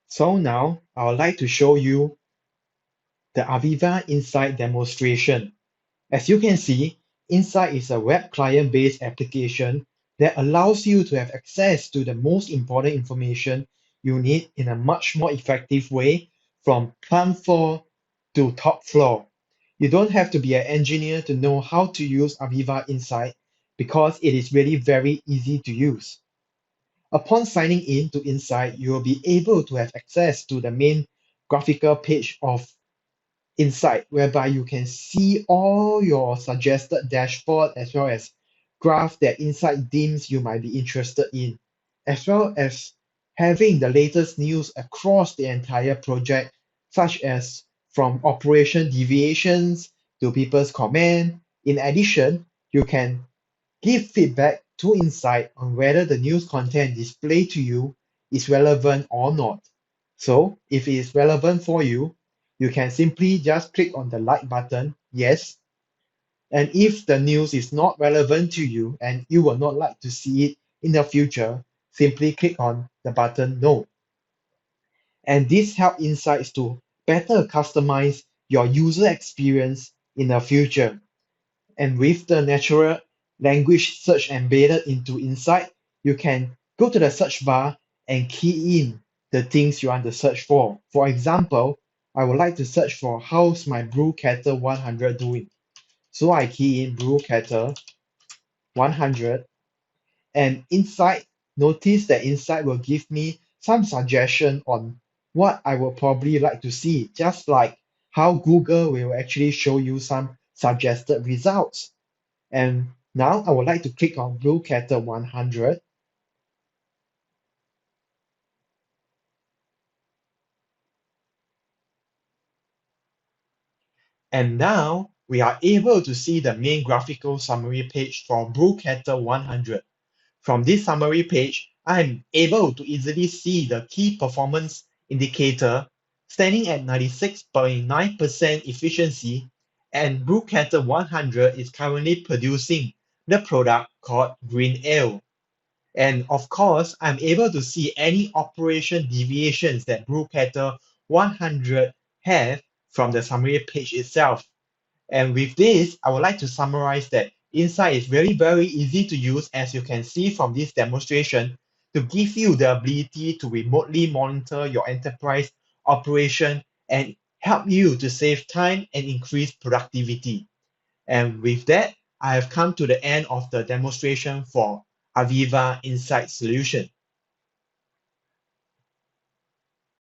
So now I would like to show you the AVEVA Insight demonstration. As you can see, Insight is a web client-based application that allows you to have access to the most important information you need in a much more effective way from plant floor to top floor. You don't have to be an engineer to know how to use AVEVA Insight because it is really very easy to use. Upon signing in to Insight, you will be able to have access to the main graphical page of Insight, whereby you can see all your suggested dashboard as well as graph that Insight deems you might be interested in, as well as having the latest news across the entire project, such as from operation deviations to people's comment. In addition, you can give feedback to Insight on whether the news content displayed to you is relevant or not. So if it is relevant for you, you can simply just click on the like button, yes. And if the news is not relevant to you and you will not like to see it in the future, simply click on the button no. And this helps Insights to better customize your user experience in the future. And with the natural language search embedded into Insight, you can go to the search bar and key in the things you want to search for. For example, I would like to search for how's my brew kettle 100 doing. So I key in brew kettle 100, and Insight, notice that Insight will give me some suggestion on what I would probably like to see, just like how Google will actually show you some suggested results. And now I would like to click on Blue Kettle 100. And now we are able to see the main graphical summary page for Blue Kettle 100. From this summary page, I'm able to easily see the key performance indicator standing at 96.9% efficiency, and Brew Kettle 100 is currently producing the product called Green Ale. And of course, I'm able to see any operation deviations that Brew Kettle 100 have from the summary page itself. And with this, I would like to summarize that Insight is very easy to use, as you can see from this demonstration, to give you the ability to remotely monitor your enterprise operation and help you to save time and increase productivity. And with that, I have come to the end of the demonstration for AVEVA Insight Solution.